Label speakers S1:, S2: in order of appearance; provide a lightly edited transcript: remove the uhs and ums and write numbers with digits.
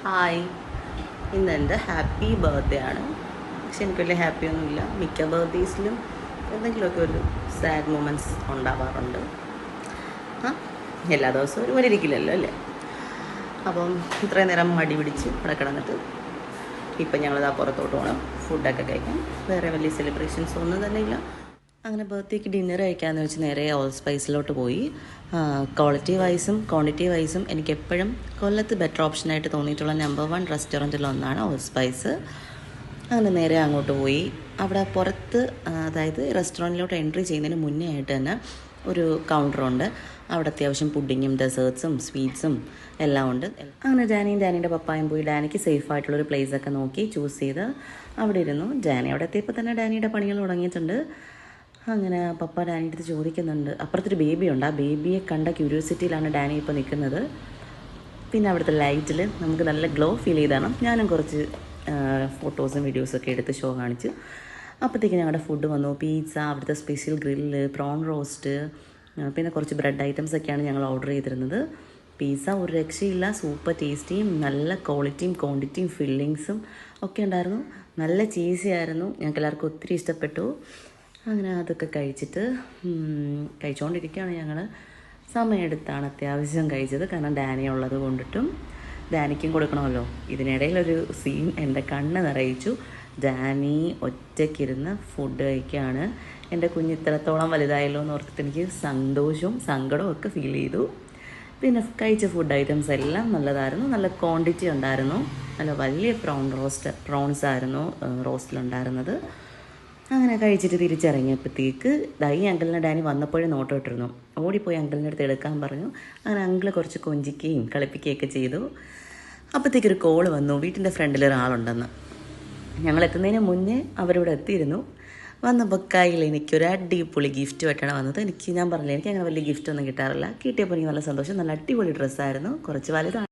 S1: Hi, ഇന്ന് എൻ്റെ happy birthday ആണ്. പക്ഷെ എനിക്ക് വലിയ ഹാപ്പി ഒന്നുമില്ല. മിക്ക ബർത്ത്ഡേസിലും എന്തെങ്കിലുമൊക്കെ ഒരു സാഡ് മൊമെൻറ്റ്സ് ഉണ്ടാവാറുണ്ട്. എല്ലാ ദിവസവും ഒരുപോലെ ഇരിക്കില്ലല്ലോ അല്ലേ. അപ്പം ഇത്രയും നേരം മടി പിടിച്ച് ഇവിടെ കിടന്നിട്ട് ഇപ്പം ഞങ്ങളിതാ പുറത്തോട്ട് പോകണം ഫുഡൊക്കെ കഴിക്കാൻ. വേറെ വലിയ സെലിബ്രേഷൻസ് ഒന്നും തന്നെ ഇല്ല. അങ്ങനെ ബർത്ത്ഡേക്ക് ഡിന്നർ കഴിക്കാമെന്ന് വെച്ച് നേരെ ഓൾ സ്പൈസിലോട്ട് പോയി. ക്വാളിറ്റി വൈസും ക്വാണ്ടിറ്റി വൈസും എനിക്കെപ്പോഴും കൊല്ലത്ത് ബെറ്റർ ഓപ്ഷനായിട്ട് തോന്നിയിട്ടുള്ള നമ്പർ 1 റെസ്റ്റോറൻറ്റിലൊന്നാണ് ഓൾ സ്പൈസ്. അങ്ങനെ നേരെ അങ്ങോട്ട് പോയി. അവിടെ പുറത്ത്, അതായത് റെസ്റ്റോറൻറ്റിലോട്ട് എൻട്രി ചെയ്യുന്നതിന് മുന്നേ ആയിട്ട് തന്നെ ഒരു കൗണ്ടറുണ്ട്. അവിടെ അത്യാവശ്യം പുഡിങ്ങും ഡെസേർട്ട്സും സ്വീറ്റ്സും എല്ലാം ഉണ്ട്. അങ്ങനെ ഡാനിയുടെ പപ്പായും പോയി ഡാനിക്ക് സേഫ് ആയിട്ടുള്ളൊരു പ്ലേസൊക്കെ നോക്കി ചൂസ് ചെയ്ത് അവിടെ ഇരുന്നു. ഡാനി അവിടെ എത്തിയപ്പോൾ തന്നെ ഡാനിയുടെ പണികൾ തുടങ്ങിയിട്ടുണ്ട്. അങ്ങനെ പപ്പ ഡാനിയുടെ അടുത്ത് ചോദിക്കുന്നുണ്ട്. അപ്പുറത്തൊരു ബേബിയുണ്ട്. ആ ബേബിയെ കണ്ട ക്യൂരിയോസിറ്റിയിലാണ് ഡാനി ഇപ്പോൾ നിൽക്കുന്നത്. പിന്നെ അവിടുത്തെ ലൈറ്റിൽ നമുക്ക് നല്ല ഗ്ലോ ഫീൽ ചെയ്താണ്. ഞാനും കുറച്ച് ഫോട്ടോസും വീഡിയോസൊക്കെ എടുത്ത് ഷോ കാണിച്ചു. അപ്പോഴത്തേക്ക് ഞങ്ങളുടെ ഫുഡ് വന്നു. പിസ്സ, അവിടുത്തെ സ്പെഷ്യൽ ഗ്രില്ല്, പ്രോൺ റോസ്റ്റ്, പിന്നെ കുറച്ച് ബ്രെഡ് ഐറ്റംസൊക്കെയാണ് ഞങ്ങൾ ഓർഡർ ചെയ്തിരുന്നത്. പിസ്സ ഒരു രക്ഷയില്ല, സൂപ്പർ ടേസ്റ്റിയും നല്ല ക്വാളിറ്റിയും ക്വാണ്ടിറ്റിയും ഫില്ലിങ്സും ഒക്കെ ഉണ്ടായിരുന്നു. നല്ല ചീസി ആയിരുന്നു. ഞങ്ങൾക്ക് എല്ലാവർക്കും ഒത്തിരി ഇഷ്ടപ്പെട്ടു. അങ്ങനെ അതൊക്കെ കഴിച്ചുകൊണ്ടിരിക്കുകയാണ് ഞങ്ങൾ. സമയമെടുത്താണ് അത്യാവശ്യം കഴിച്ചത്, കാരണം ഡാനി ഉള്ളത് കൊണ്ടിട്ടും ഡാനിക്കും കൊടുക്കണമല്ലോ. ഇതിനിടയിലൊരു സീൻ എൻ്റെ കണ്ണ് നിറയിച്ചു. ഡാനി ഒറ്റയ്ക്കിരുന്ന് ഫുഡ് കഴിക്കുകയാണ്. എൻ്റെ കുഞ്ഞ് ഇത്രത്തോളം വലുതായല്ലോ എന്ന് ഓർത്തിട്ട് എനിക്ക് സന്തോഷവും സങ്കടവും ഒക്കെ ഫീൽ ചെയ്തു. പിന്നെ കഴിച്ച ഫുഡ് ഐറ്റംസ് എല്ലാം നല്ലതായിരുന്നു. നല്ല ക്വാണ്ടിറ്റി ഉണ്ടായിരുന്നു. നല്ല വലിയ പ്രോൺസ് ആയിരുന്നു റോസ്റ്റിലുണ്ടായിരുന്നത്. അങ്ങനെ കഴിച്ചിട്ട് തിരിച്ചിറങ്ങിയപ്പോഴത്തേക്ക് ഈ അങ്കിളിനെ ഡാനി വന്നപ്പോഴും നോട്ടം ഇട്ടിരുന്നു. ഓടിപ്പോയി അങ്കിളിൻ്റെ അടുത്ത് എടുക്കാൻ പറഞ്ഞു. അങ്ങനെ അങ്കിൾ കുറച്ച് കൊഞ്ചിക്കുകയും കളിപ്പിക്കുകയൊക്കെ ചെയ്തു. അപ്പോഴത്തേക്കൊരു കോൾ വന്നു, വീട്ടിൻ്റെ ഫ്രണ്ടിൽ ഒരാളുണ്ടെന്ന്. ഞങ്ങൾ എത്തുന്നതിന് മുന്നേ അവരിവിടെ എത്തിയിരുന്നു. വന്നപ്പോൾ കയ്യിൽ എനിക്കൊരു അടിപൊളി ഗിഫ്റ്റ് ആയിട്ടാണ് വന്നത്. ഞാൻ പറഞ്ഞില്ല, എനിക്ക് അങ്ങനെ വലിയ ഗിഫ്റ്റൊന്നും കിട്ടാറില്ല. കിട്ടിയപ്പോൾ എനിക്ക് നല്ല സന്തോഷം. നല്ല അടിപൊളി ഡ്രസ്സായിരുന്നു, കുറച്ച് വലുതാണ്.